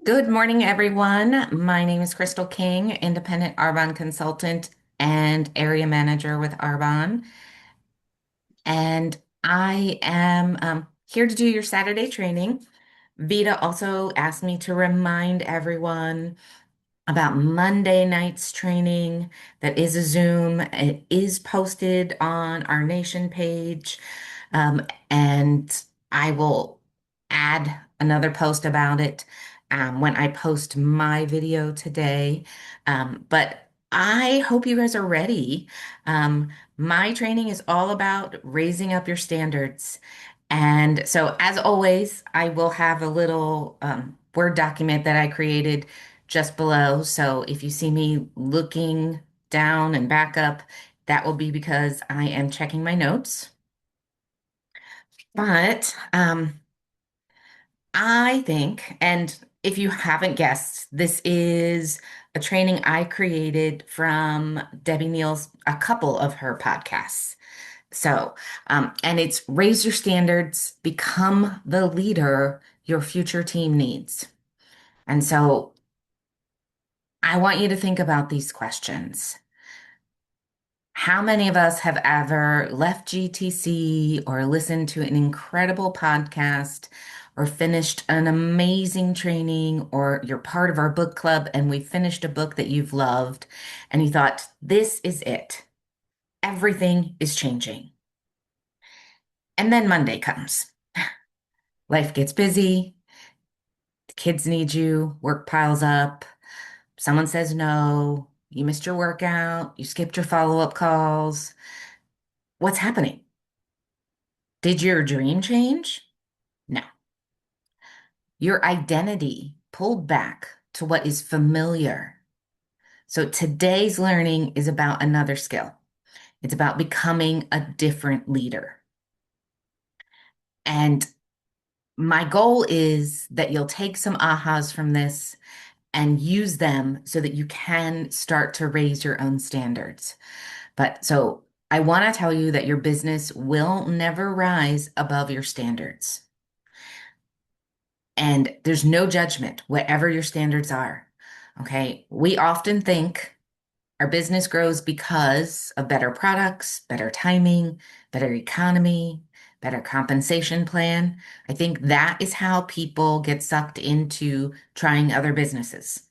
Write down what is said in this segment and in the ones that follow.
Good morning, everyone. My name is Crystal King, independent Arbonne consultant and area manager with Arbonne. And I am here to do your Saturday training. Vita also asked me to remind everyone about Monday night's training that is a Zoom. It is posted on our Nation page. And I will add another post about it when I post my video today. But I hope you guys are ready. My training is all about raising up your standards. And so, as always, I will have a little Word document that I created just below. So, if you see me looking down and back up, that will be because I am checking my notes. But I think, and if you haven't guessed, this is a training I created from Debbie Neal's, a couple of her podcasts. So, and it's raise your standards, become the leader your future team needs. And so I want you to think about these questions. How many of us have ever left GTC or listened to an incredible podcast or finished an amazing training, or you're part of our book club and we finished a book that you've loved and you thought, this is it. Everything is changing. And then Monday comes. Life gets busy. The kids need you. Work piles up. Someone says no. You missed your workout. You skipped your follow-up calls. What's happening? Did your dream change? No. Your identity pulled back to what is familiar. So today's learning is about another skill. It's about becoming a different leader. And my goal is that you'll take some ahas from this and use them so that you can start to raise your own standards. But so I want to tell you that your business will never rise above your standards. And there's no judgment, whatever your standards are. Okay. We often think our business grows because of better products, better timing, better economy, better compensation plan. I think that is how people get sucked into trying other businesses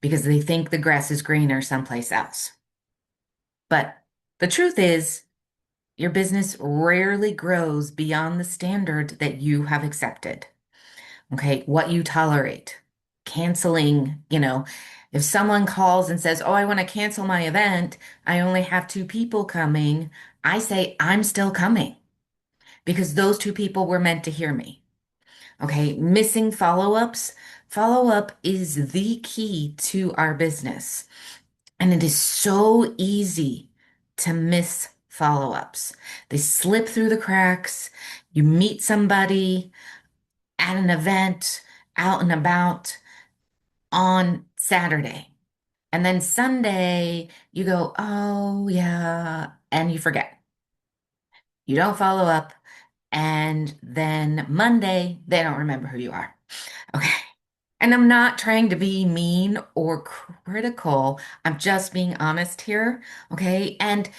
because they think the grass is greener someplace else. But the truth is, your business rarely grows beyond the standard that you have accepted. Okay, what you tolerate. Canceling, if someone calls and says, "Oh, I want to cancel my event. I only have two people coming." I say, "I'm still coming," because those two people were meant to hear me. Okay, missing follow-ups. Follow-up is the key to our business. And it is so easy to miss follow-ups. They slip through the cracks. You meet somebody at an event, out and about on Saturday. And then Sunday, you go, "Oh, yeah," and you forget. You don't follow up. And then Monday, they don't remember who you are. Okay. And I'm not trying to be mean or critical. I'm just being honest here. Okay. And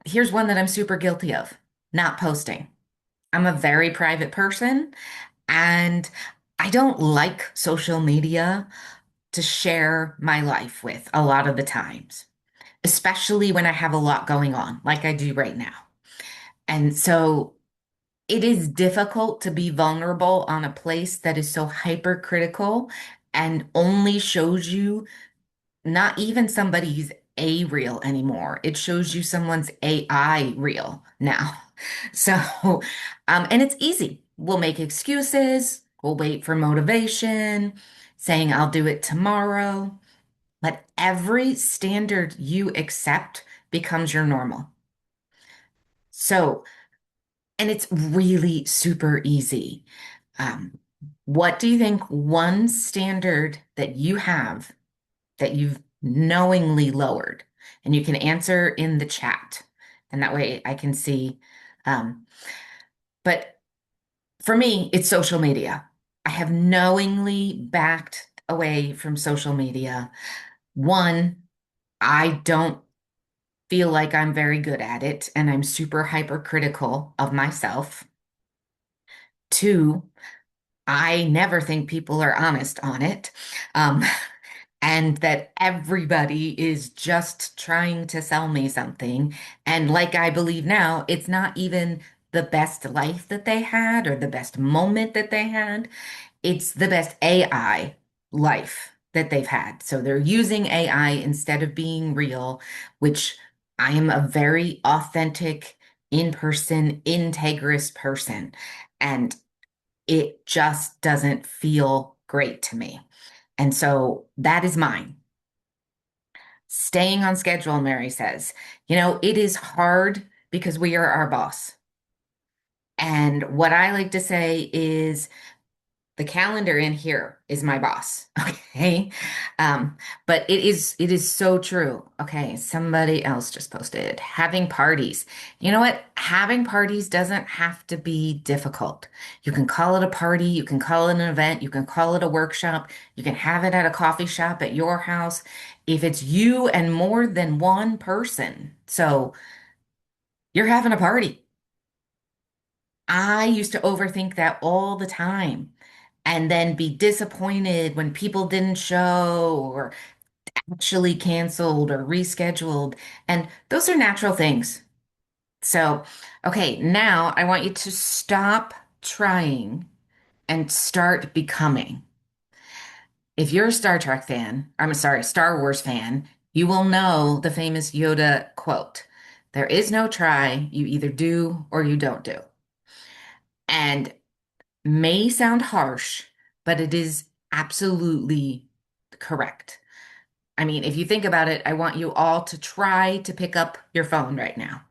here's one that I'm super guilty of, not posting. I'm a very private person and I don't like social media to share my life with a lot of the times, especially when I have a lot going on, like I do right now. And so it is difficult to be vulnerable on a place that is so hypercritical and only shows you not even somebody's A reel anymore. It shows you someone's AI reel now. So, and it's easy. We'll make excuses. We'll wait for motivation, saying I'll do it tomorrow. But every standard you accept becomes your normal. So, and it's really super easy. Um, what do you think one standard that you have that you've knowingly lowered? And you can answer in the chat, and that way I can see. Um, but for me, it's social media. I have knowingly backed away from social media. One, I don't feel like I'm very good at it, and I'm super hypercritical of myself. Two, I never think people are honest on it. Um, and that everybody is just trying to sell me something. And like I believe now, it's not even the best life that they had or the best moment that they had. It's the best AI life that they've had. So they're using AI instead of being real, which I am a very authentic, in-person, integrous person. And it just doesn't feel great to me. And so that is mine. Staying on schedule, Mary says. It is hard because we are our boss. And what I like to say is the calendar in here is my boss. Okay. Um, but it is so true. Okay. Somebody else just posted having parties. You know what? Having parties doesn't have to be difficult. You can call it a party, you can call it an event, you can call it a workshop, you can have it at a coffee shop at your house if it's you and more than one person. So you're having a party. I used to overthink that all the time and then be disappointed when people didn't show or actually canceled or rescheduled. And those are natural things. So, okay, now I want you to stop trying and start becoming. If you're a Star Trek fan, I'm sorry, Star Wars fan, you will know the famous Yoda quote. There is no try, you either do or you don't do. And may sound harsh, but it is absolutely correct. I mean, if you think about it, I want you all to try to pick up your phone right now.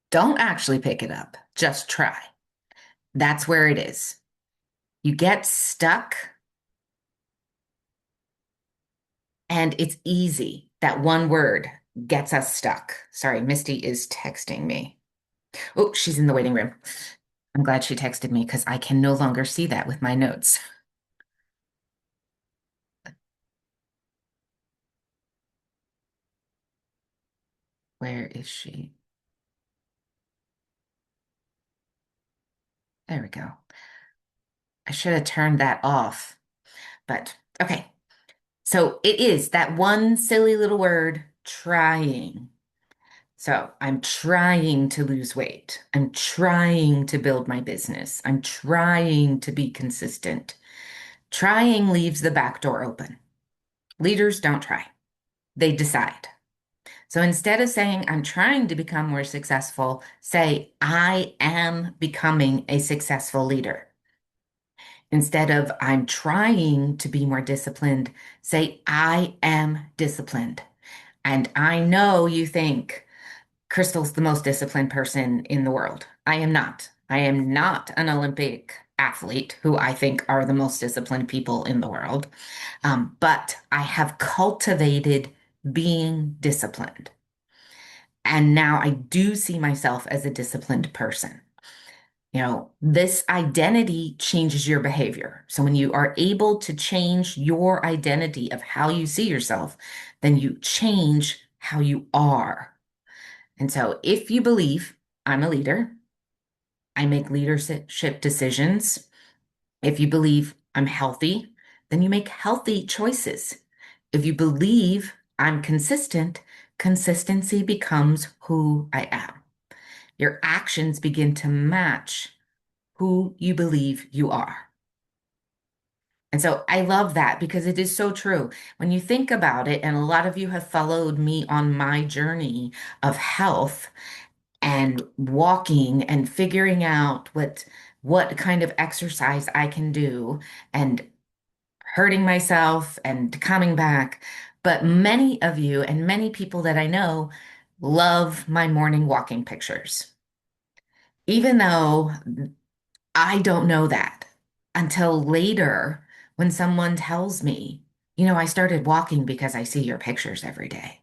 Don't actually pick it up, just try. That's where it is. You get stuck, and it's easy. That one word gets us stuck. Sorry, Misty is texting me. Oh, she's in the waiting room. I'm glad she texted me because I can no longer see that with my notes. Where is she? There we go. I should have turned that off, but okay. So it is that one silly little word, trying. So I'm trying to lose weight. I'm trying to build my business. I'm trying to be consistent. Trying leaves the back door open. Leaders don't try, they decide. So instead of saying, I'm trying to become more successful, say, I am becoming a successful leader. Instead of, I'm trying to be more disciplined, say, I am disciplined. And I know you think Crystal's the most disciplined person in the world. I am not. I am not an Olympic athlete who I think are the most disciplined people in the world. But I have cultivated being disciplined. And now I do see myself as a disciplined person. This identity changes your behavior. So when you are able to change your identity of how you see yourself, then you change how you are. And so if you believe I'm a leader, I make leadership decisions. If you believe I'm healthy, then you make healthy choices. If you believe I'm consistent, consistency becomes who I am. Your actions begin to match who you believe you are. And so I love that because it is so true. When you think about it, and a lot of you have followed me on my journey of health and walking and figuring out what kind of exercise I can do and hurting myself and coming back. But many of you and many people that I know love my morning walking pictures. Even though I don't know that until later when someone tells me, I started walking because I see your pictures every day.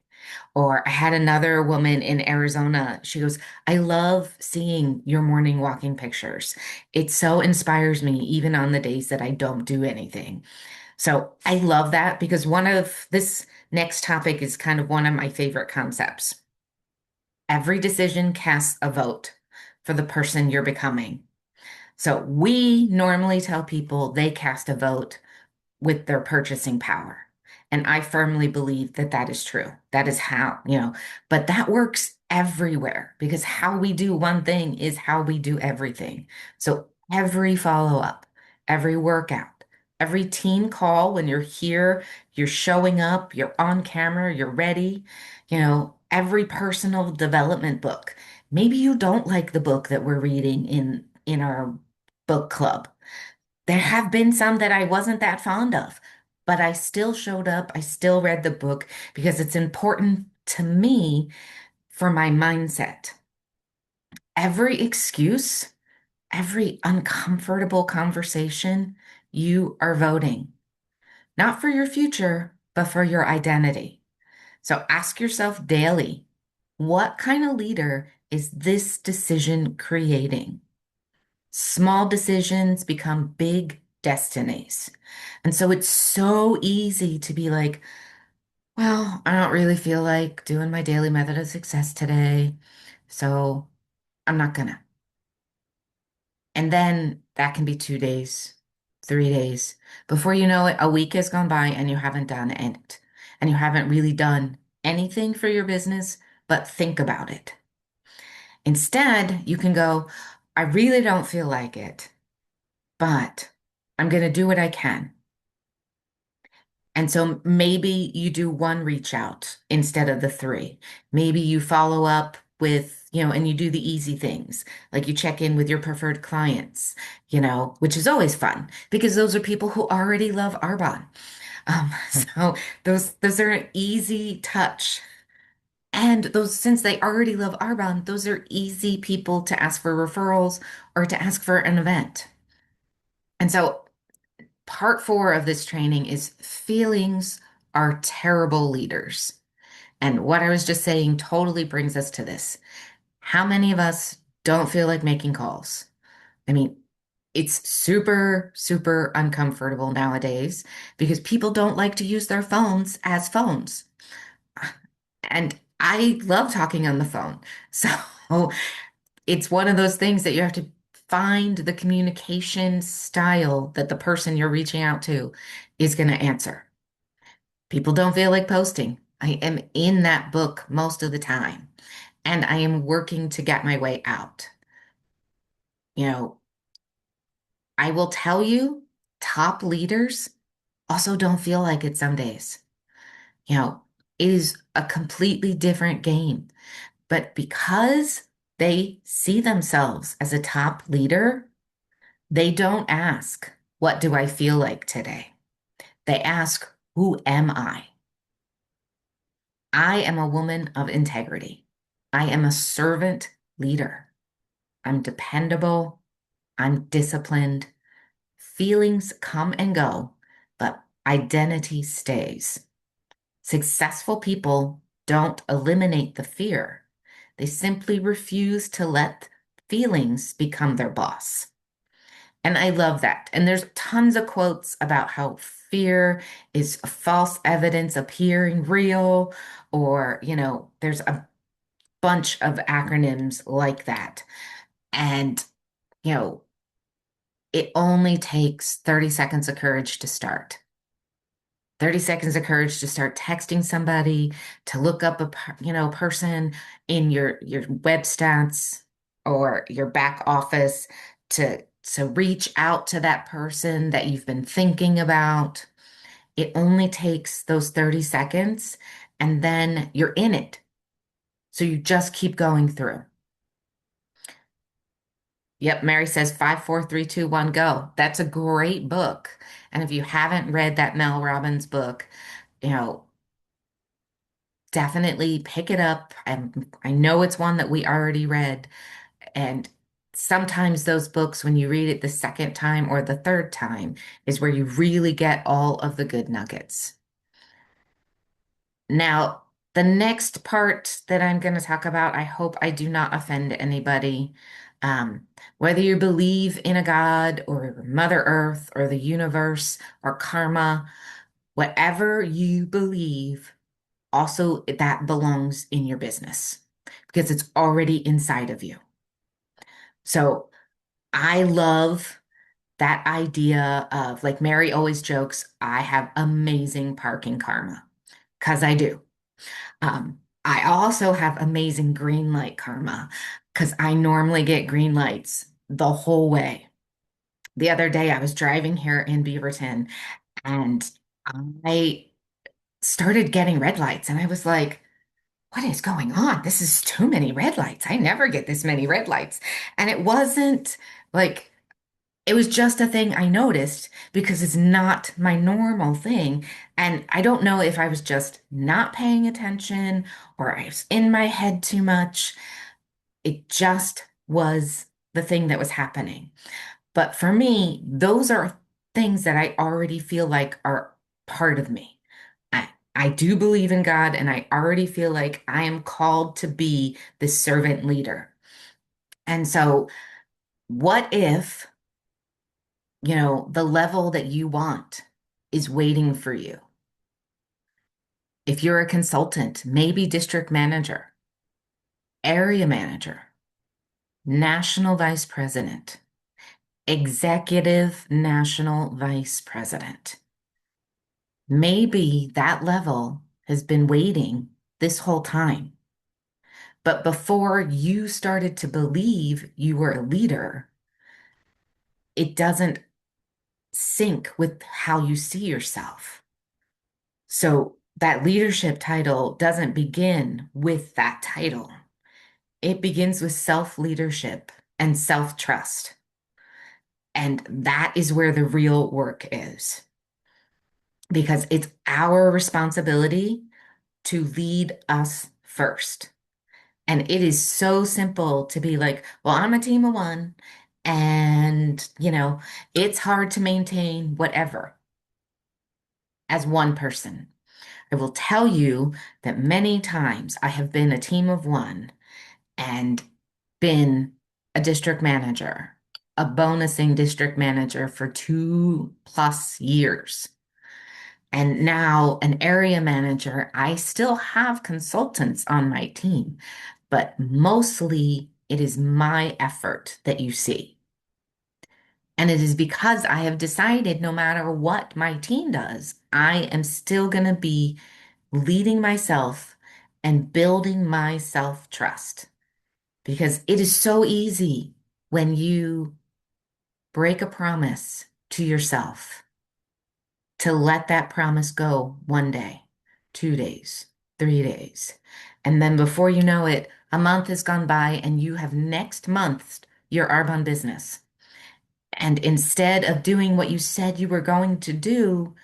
Or I had another woman in Arizona. She goes, I love seeing your morning walking pictures. It so inspires me, even on the days that I don't do anything. So I love that because one of this next topic is kind of one of my favorite concepts. Every decision casts a vote for the person you're becoming. So we normally tell people they cast a vote with their purchasing power. And I firmly believe that that is true. That is how, but that works everywhere because how we do one thing is how we do everything. So every follow up, every workout, every team call, when you're here, you're showing up, you're on camera, you're ready, every personal development book. Maybe you don't like the book that we're reading in our book club. There have been some that I wasn't that fond of, but I still showed up. I still read the book because it's important to me for my mindset. Every excuse, every uncomfortable conversation, you are voting, not for your future, but for your identity. So ask yourself daily, what kind of leader is this decision creating? Small decisions become big destinies. And so it's so easy to be like, well, I don't really feel like doing my daily method of success today, so I'm not gonna. And then that can be 2 days, 3 days. Before you know it, a week has gone by and you haven't done it. And you haven't really done anything for your business, but think about it. Instead, you can go, I really don't feel like it, but I'm going to do what I can. And so maybe you do one reach out instead of the three. Maybe you follow up with, and you do the easy things, like you check in with your preferred clients, which is always fun because those are people who already love Arbonne. So those are an easy touch. And those, since they already love Arbonne, those are easy people to ask for referrals or to ask for an event. And so part 4 of this training is feelings are terrible leaders. And what I was just saying totally brings us to this. How many of us don't feel like making calls? I mean, it's super, super uncomfortable nowadays because people don't like to use their phones as phones. And I love talking on the phone. So it's one of those things that you have to find the communication style that the person you're reaching out to is going to answer. People don't feel like posting. I am in that book most of the time, and I am working to get my way out. You know, I will tell you, top leaders also don't feel like it some days. You know, it is a completely different game. But because they see themselves as a top leader, they don't ask, what do I feel like today? They ask, who am I? I am a woman of integrity. I am a servant leader. I'm dependable. I'm disciplined. Feelings come and go, but identity stays. Successful people don't eliminate the fear. They simply refuse to let feelings become their boss. And I love that. And there's tons of quotes about how fear is false evidence appearing real, or, there's a bunch of acronyms like that. And, you know, it only takes 30 seconds of courage to start. 30 seconds of courage to start texting somebody, to look up person in your web stats or your back office, to reach out to that person that you've been thinking about. It only takes those 30 seconds and then you're in it. So you just keep going through. Yep, Mary says 5, 4, 3, 2, 1, go. That's a great book. And if you haven't read that Mel Robbins book, you know, definitely pick it up. I know it's one that we already read. And sometimes those books, when you read it the second time or the third time, is where you really get all of the good nuggets. Now, The next part that I'm going to talk about, I hope I do not offend anybody. Whether you believe in a God or Mother Earth or the universe or karma, whatever you believe, also that belongs in your business because it's already inside of you. So I love that idea of, like Mary always jokes, I have amazing parking karma because I do. I also have amazing green light karma because I normally get green lights the whole way. The other day, I was driving here in Beaverton and I started getting red lights, and I was like, what is going on? This is too many red lights. I never get this many red lights. And it wasn't like, it was just a thing I noticed because it's not my normal thing. And I don't know if I was just not paying attention or I was in my head too much. It just was the thing that was happening. But for me, those are things that I already feel like are part of me. I do believe in God, and I already feel like I am called to be this servant leader. And so, what if, the level that you want is waiting for you? If you're a consultant, maybe district manager, area manager, national vice president, executive national vice president. Maybe that level has been waiting this whole time. But before you started to believe you were a leader, it doesn't sync with how you see yourself. So that leadership title doesn't begin with that title. It begins with self-leadership and self-trust. And that is where the real work is, because it's our responsibility to lead us first. And it is so simple to be like, well, I'm a team of one, and, it's hard to maintain whatever as one person. I will tell you that many times I have been a team of one and been a district manager, a bonusing district manager for 2+ years. And now an area manager. I still have consultants on my team, but mostly it is my effort that you see. And it is because I have decided no matter what my team does, I am still going to be leading myself and building my self-trust. Because it is so easy when you break a promise to yourself to let that promise go one day, 2 days, 3 days. And then before you know it, a month has gone by and you have next month's your Arbonne business. And instead of doing what you said you were going to do,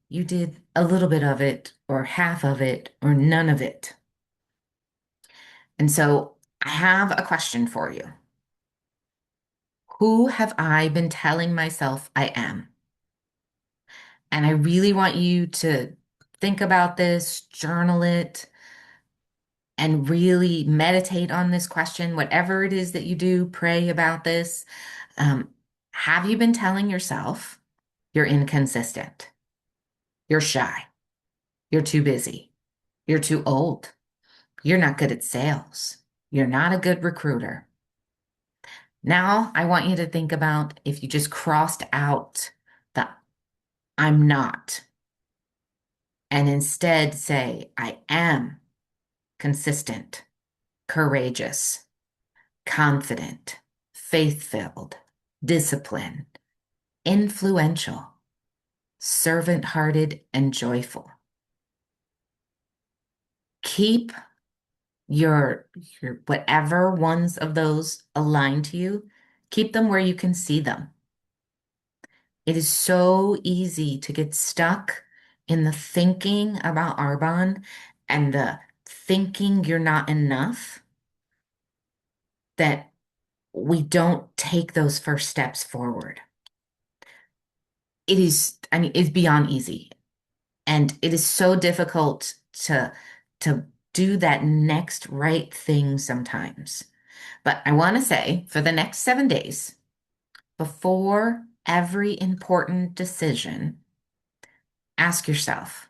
you did a little bit of it, or half of it, or none of it. And so I have a question for you. Who have I been telling myself I am? And I really want you to think about this, journal it, and really meditate on this question. Whatever it is that you do, pray about this. Um, have you been telling yourself you're inconsistent? You're shy. You're too busy. You're too old. You're not good at sales. You're not a good recruiter. Now, I want you to think about if you just crossed out the I'm not and instead say, I am consistent, courageous, confident, faith-filled, disciplined, influential, servant-hearted, and joyful. Keep your whatever ones of those align to you, keep them where you can see them. It is so easy to get stuck in the thinking about Arbonne and the thinking you're not enough that we don't take those first steps forward. It is, it's beyond easy. And it is so difficult to do that next right thing sometimes. But I want to say for the next 7 days, before every important decision, ask yourself,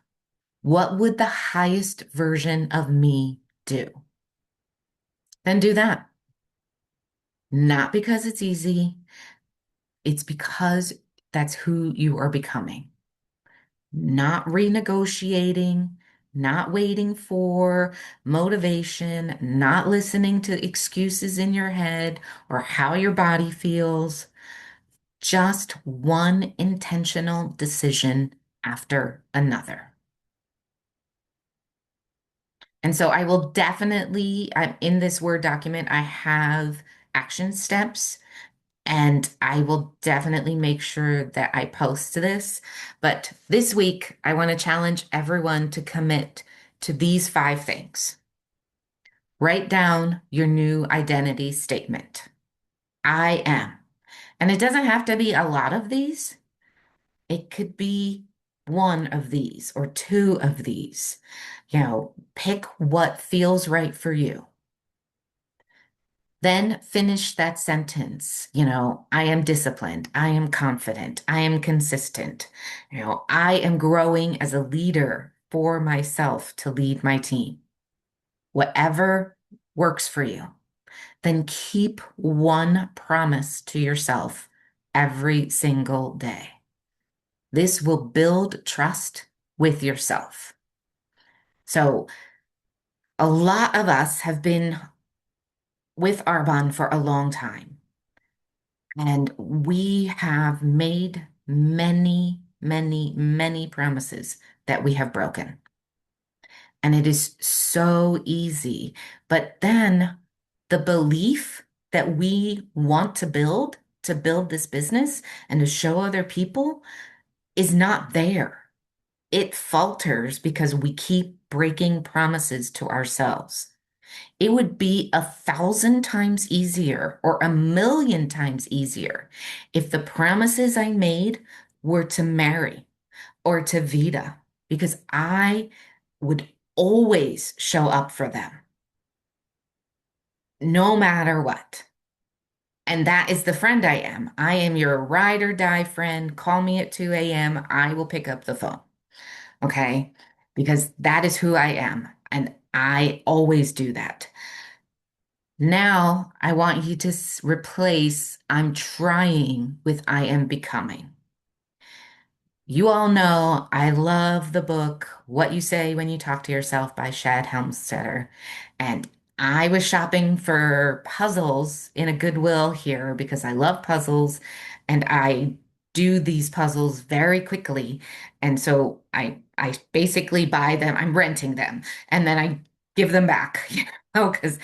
what would the highest version of me do? Then do that. Not because it's easy, it's because that's who you are becoming. Not renegotiating, not waiting for motivation, not listening to excuses in your head or how your body feels. Just one intentional decision after another. And so I will definitely, in this Word document, I have action steps. And I will definitely make sure that I post this. But this week, I want to challenge everyone to commit to these 5 things. Write down your new identity statement. I am. And it doesn't have to be a lot of these. It could be one of these or two of these. Pick what feels right for you. Then finish that sentence. I am disciplined. I am confident. I am consistent. I am growing as a leader for myself to lead my team. Whatever works for you. Then keep one promise to yourself every single day. This will build trust with yourself. So, a lot of us have been with Arbonne for a long time. And we have made many, many, many promises that we have broken. And it is so easy. But then the belief that we want to build this business and to show other people is not there. It falters because we keep breaking promises to ourselves. It would be 1,000 times easier or 1,000,000 times easier if the promises I made were to Mary or to Vita, because I would always show up for them, no matter what. And that is the friend I am. I am your ride or die friend. Call me at 2 a.m. I will pick up the phone. Okay? Because that is who I am. And I always do that. Now, I want you to replace I'm trying with I am becoming. You all know I love the book What You Say When You Talk to Yourself by Shad Helmstetter. And I was shopping for puzzles in a Goodwill here because I love puzzles and I do these puzzles very quickly. And so I basically buy them, I'm renting them, and then I give them back, because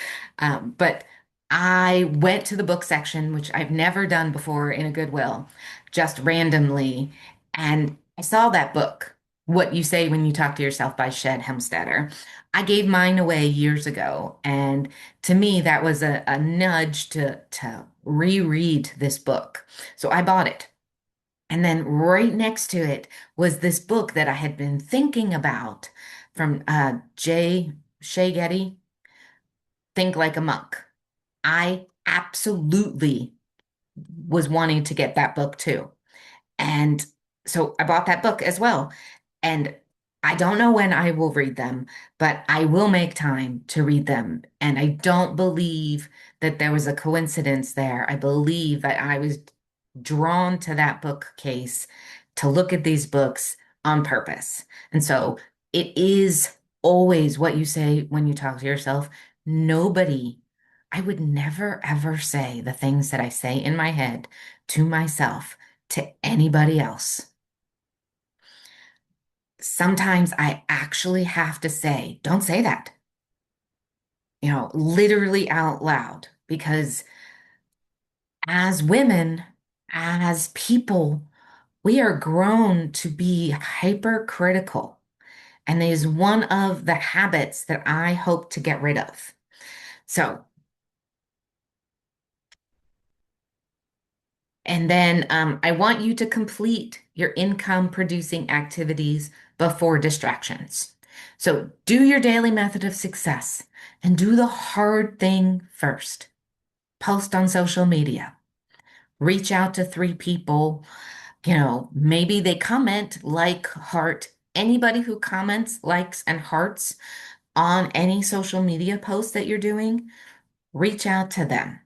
but I went to the book section, which I've never done before in a Goodwill, just randomly. And I saw that book, What You Say When You Talk to Yourself by Shed Hemstetter. I gave mine away years ago. And to me, that was a nudge to reread this book. So I bought it. And then right next to it was this book that I had been thinking about from Shay Getty, Think Like a Monk. I absolutely was wanting to get that book too. And so I bought that book as well. And I don't know when I will read them, but I will make time to read them. And I don't believe that there was a coincidence there. I believe that I was drawn to that bookcase to look at these books on purpose. And so it is always what you say when you talk to yourself. Nobody, I would never ever say the things that I say in my head to myself to anybody else. Sometimes I actually have to say, don't say that, literally out loud, because as women, as people, we are grown to be hypercritical. And it is one of the habits that I hope to get rid of. So, and then I want you to complete your income producing activities before distractions. So do your daily method of success and do the hard thing first. Post on social media. Reach out to three people. Maybe they comment, like, heart. Anybody who comments, likes, and hearts on any social media post that you're doing, reach out to them.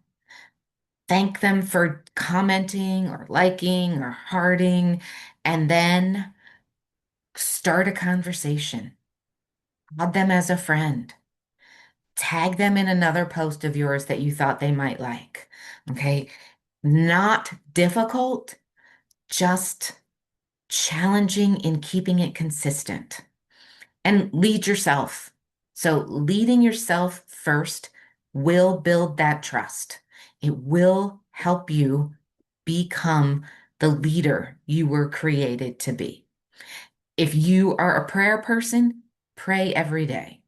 Thank them for commenting or liking or hearting, and then start a conversation. Add them as a friend. Tag them in another post of yours that you thought they might like. Okay. Not difficult, just challenging in keeping it consistent. And lead yourself. So, leading yourself first will build that trust. It will help you become the leader you were created to be. If you are a prayer person, pray every day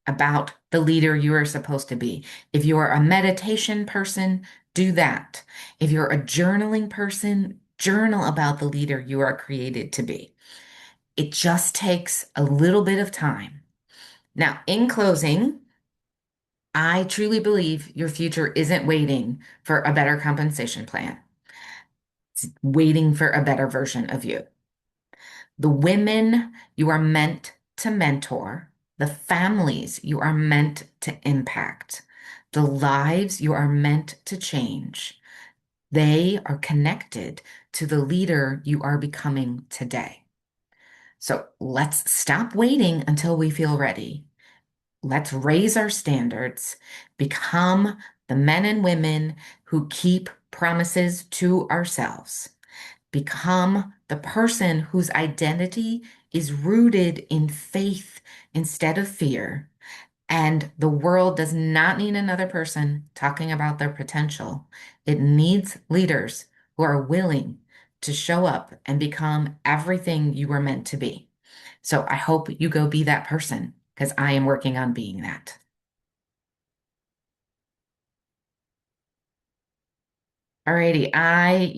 about the leader you are supposed to be. If you are a meditation person, do that. If you're a journaling person, journal about the leader you are created to be. It just takes a little bit of time. Now, in closing, I truly believe your future isn't waiting for a better compensation plan. It's waiting for a better version of you. The women you are meant to mentor, the families you are meant to impact, the lives you are meant to change, they are connected to the leader you are becoming today. So let's stop waiting until we feel ready. Let's raise our standards, become the men and women who keep promises to ourselves, become the person whose identity is rooted in faith instead of fear. And the world does not need another person talking about their potential. It needs leaders who are willing to show up and become everything you were meant to be. So I hope you go be that person because I am working on being that. Alrighty, I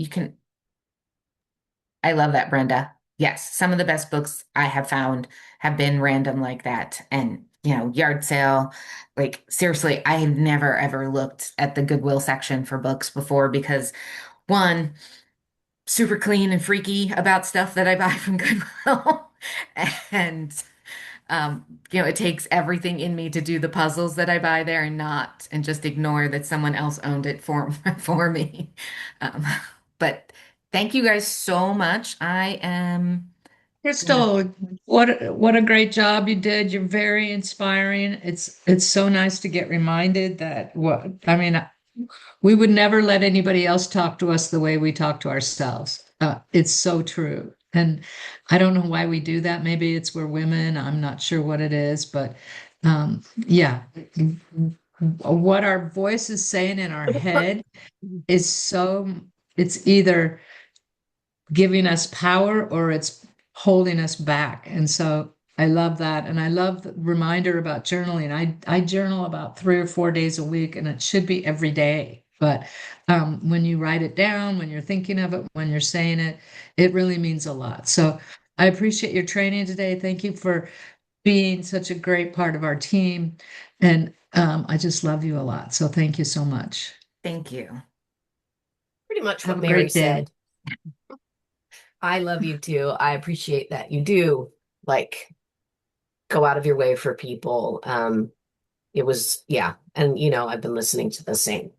love that, Brenda. Yes, some of the best books I have found have been random like that. And, yard sale, like seriously, I had never ever looked at the Goodwill section for books before because one, super clean and freaky about stuff that I buy from Goodwill. And it takes everything in me to do the puzzles that I buy there and just ignore that someone else owned it for me. Um, but thank you guys so much. I am gonna Crystal, what a great job you did. You're very inspiring. It's so nice to get reminded that what I mean, we would never let anybody else talk to us the way we talk to ourselves. It's so true. And I don't know why we do that. Maybe it's we're women. I'm not sure what it is, but yeah, what our voice is saying in our head is it's either giving us power or it's holding us back. And so I love that. And I love the reminder about journaling. I journal about 3 or 4 days a week, and it should be every day. But when you write it down, when you're thinking of it, when you're saying it, it really means a lot. So I appreciate your training today. Thank you for being such a great part of our team. And I just love you a lot. So thank you so much. thank you. Pretty much Have what a Mary great day. said. I love you too. I appreciate that you do like go out of your way for people. It was, yeah. And I've been listening to the same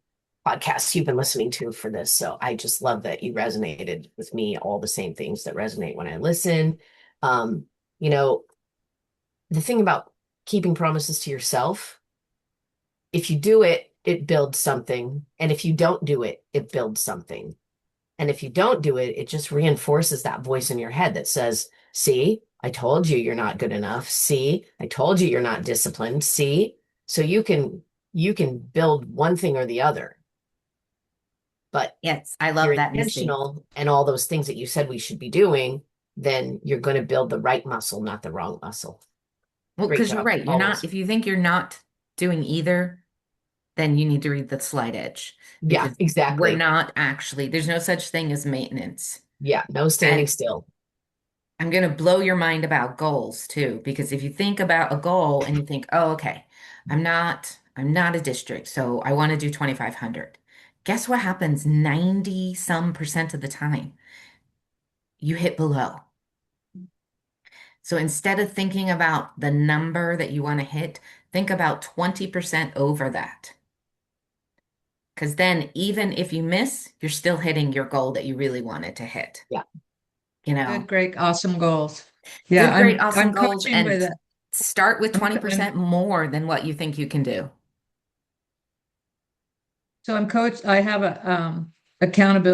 podcasts you've been listening to for this. So I just love that you resonated with me, all the same things that resonate when I listen. Um, you know, the thing about keeping promises to yourself, if you do it, it builds something. And if you don't do it, it builds something. And if you don't do it, it just reinforces that voice in your head that says, see, I told you you're not good enough. See, I told you you're not disciplined. See, so you can build one thing or the other. But Yes, I you're love that, Misty. intentional and all those things that you said we should be doing, then you're going to build the right muscle, not the wrong muscle. Well, Great because you're job. right. Always. If you think you're not doing either, then you need to read the slight edge Yeah, because we're exactly. not actually, there's no such thing as maintenance. Yeah, no standing And still. I'm going to blow your mind about goals too, because if you think about a goal and you think, oh, okay, I'm not a district, so I want to do 2,500. Guess what happens 90 some percent of the time? You hit below. So instead of thinking about the number that you want to hit, think about 20% over that. Because then even if you miss, you're still hitting your goal that you really wanted to hit. Yeah. You Good, know, great, awesome goals. Yeah, good, great, I'm awesome I'm goals coaching with and it. start with I'm 20% more than what you think you can do. so I'm coach. I have a accountability